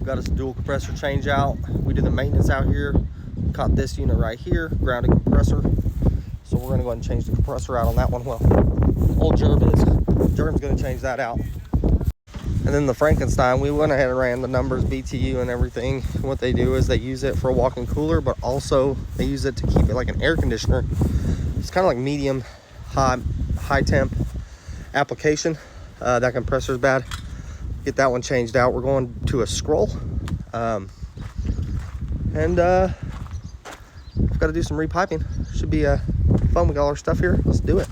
got us a dual compressor change out. We do the maintenance out here. Caught this unit right here, grounded compressor. So we're gonna go ahead and change the compressor out on that one. Well, old Germ's gonna change that out. And then the Frankenstein, we went ahead and ran the numbers, BTU and everything. What they do is they use it for a walk-in cooler, but also they use it to keep it like an air conditioner. It's kind of like medium, high temp application. That compressor is bad. Get that one changed out. We're going to a scroll. I've got to do some repiping. Should be fun. We got all our stuff here. Let's do it.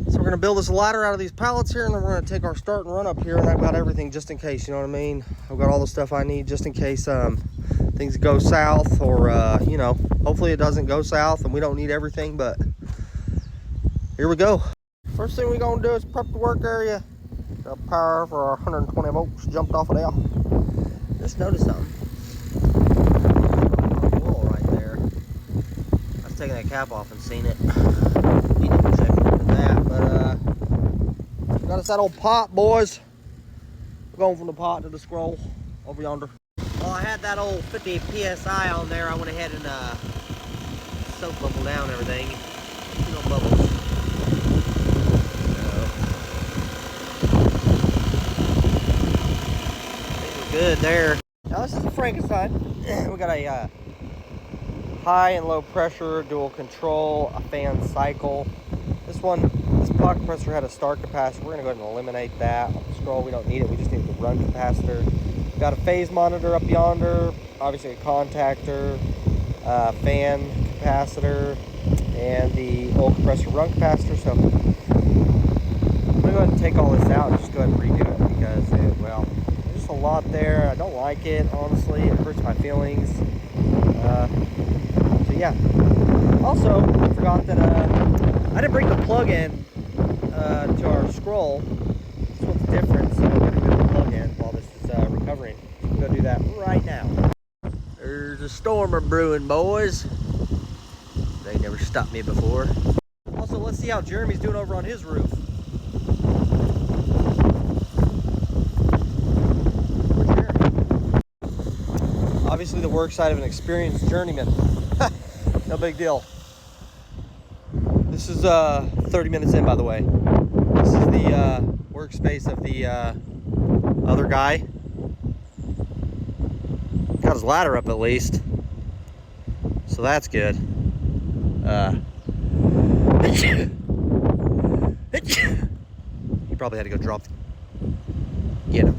So we're gonna build this ladder out of these pallets here, and then we're gonna take our start and run up here, and I've got everything just in case, you know what I mean? I've got all the stuff I need just in case things go south, or you know, hopefully it doesn't go south and we don't need everything, but here we go. First thing we're gonna do is prep the work area. Got power for our 120 volts jumped off of there. Just noticed something. Wall right there. I was taking that cap off and seen it. Need to check into that, but got us that old pot, boys. We're going from the pot to the scroll over yonder. Well, I had that old 50 psi on there. I went ahead and soap bubble down everything. No bubbles. Good there. Now this is the Frankenstein. We got a high and low pressure, dual control, a fan cycle. This pot compressor had a start capacitor. We're gonna go ahead and eliminate that. On the scroll, we don't need it. We just need the run capacitor. We got a phase monitor up yonder. Obviously a contactor, fan capacitor, and the old compressor run capacitor. So I'm gonna go ahead and take all this out and just go ahead and redo it because well, there's just a lot there. I don't like it, honestly. It hurts my feelings. So yeah. Also, I forgot that I didn't bring the plug-in to our scroll. This one's different, so we're gonna do the plug-in while this is recovering. We're gonna do that right now. There's a storm brewing, boys. They never stopped me before. Also, let's see how Jeremy's doing over on his roof. Obviously the work side of an experienced journeyman. No big deal. This is 30 minutes in, by the way. This is the workspace of the other guy. Got his ladder up at least, so that's good. He probably had to go drop. Get him.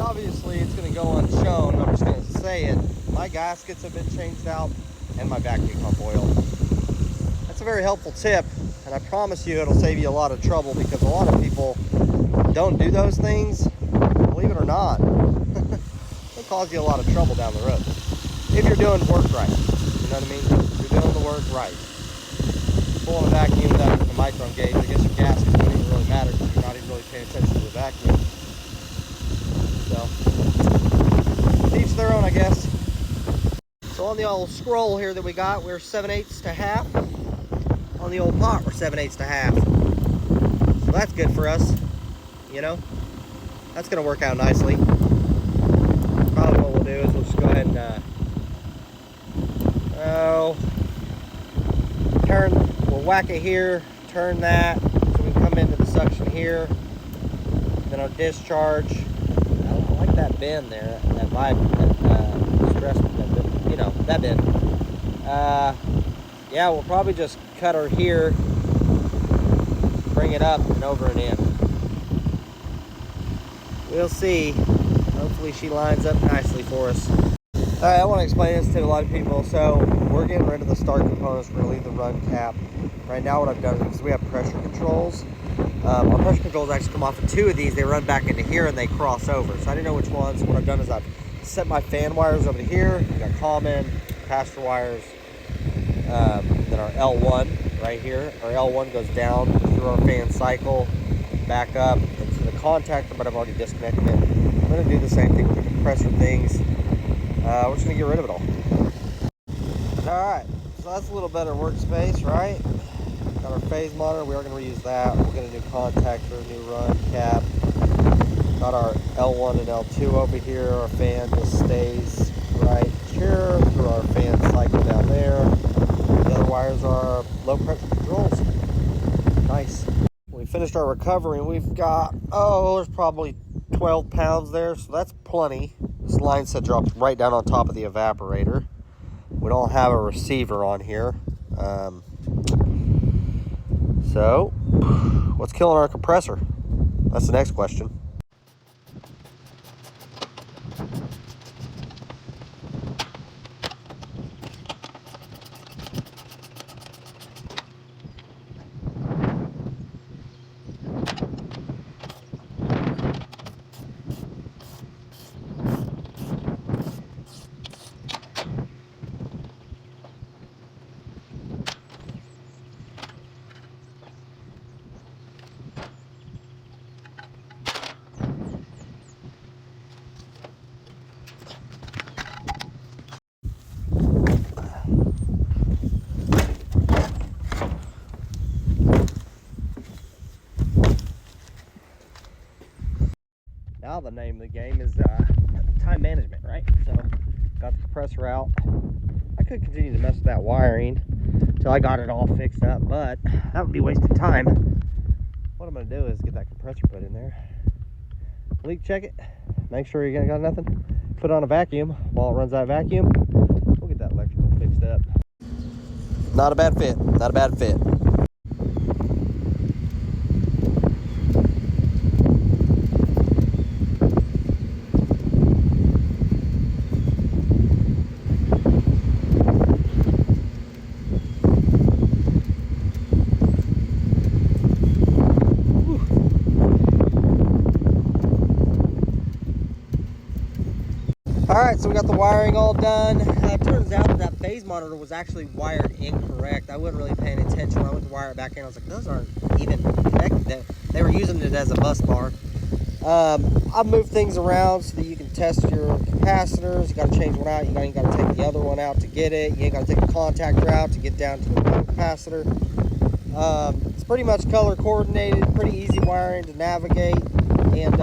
Obviously, it's going to go unshowed. I'm just going to say it. My gaskets have been changed out, and my vacuum pump oil. That's a very helpful tip, and I promise you it'll save you a lot of trouble because a lot of people don't do those things. Believe it or not, it'll cause you a lot of trouble down the road if you're doing work right. You know what I mean? If you're doing the work right. Pulling a vacuum without using a micron gauge, I guess your gaskets don't even really matter because you're not even really paying attention to the vacuum. So, each their own, I guess. So on the old scroll here that we got, we're 7/8 to half. On the old pot, we're 7/8 to half. So that's good for us, you know. That's gonna work out nicely. Probably what we'll do is we'll just go ahead and we'll whack it here, turn that, so we can come into the suction here. Then our discharge. I like that bend there, that vibe, that stress, you know, that bend. Yeah, we'll probably just cut her here, bring it up and over and in. We'll see. Hopefully she lines up nicely for us. All right, I want to explain this to a lot of people. So we're getting rid of the start components. We're going to leave the run cap. Right now what I've done is we have pressure controls. Our pressure controls actually come off of two of these. They run back into here and they cross over. So I didn't know which ones. So what I've done is I've set my fan wires over here. We've got common, capacitor wires. Then our L1 right here. Our L1 goes down through our fan cycle, back up into the contactor, but I've already disconnected it. I'm going to do the same thing with the compressor things. We're just going to get rid of it all. Alright, so that's a little better workspace, right? Got our phase monitor. We are going to reuse that. We'll get a new contactor, new run cap. Got our L1 and L2 over here. Our fan just stayed Those are low pressure controls. Nice. We finished our recovery and we've got, there's probably 12 pounds there, so that's plenty. This line set drops right down on top of the evaporator. We don't have a receiver on here. So, what's killing our compressor? That's the next question. Now the name of the game is time management, right? So, got the compressor out. I could continue to mess with that wiring until I got it all fixed up, but that would be wasting time. What I'm going to do is get that compressor put in there, leak check it, make sure you got nothing, put on a vacuum. While it runs that vacuum, we'll get that electrical fixed up. Not a bad fit, not a bad fit. Alright, so we got the wiring all done. It turns out that phase monitor was actually wired incorrect. I wasn't really paying attention. I went to wire it back in. I was like, those aren't even connected. They were using it as a bus bar. I've moved things around so that you can test your capacitors. You got to change one out. You ain't got to take the other one out to get it. You ain't got to take the contactor out to get down to the one capacitor. It's pretty much color coordinated, pretty easy wiring to navigate. And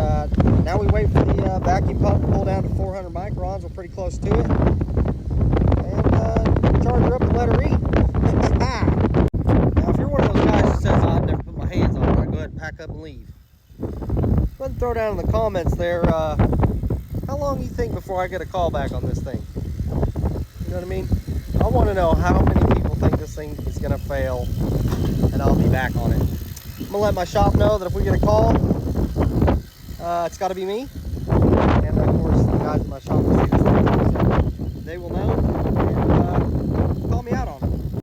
now we wait for the vacuum pump to pull down to 400 microns. We're pretty close to it. And charge her up and let her eat. Now, if you're one of those guys who says, oh, I've never put my hands on it, I go ahead and pack up and leave. Go ahead and throw down in the comments there, how long do you think before I get a call back on this thing? You know what I mean? I want to know how many people think this thing is going to fail, and I'll be back on it. I'm going to let my shop know that if we get a call, it's got to be me, and of course the guys in my shop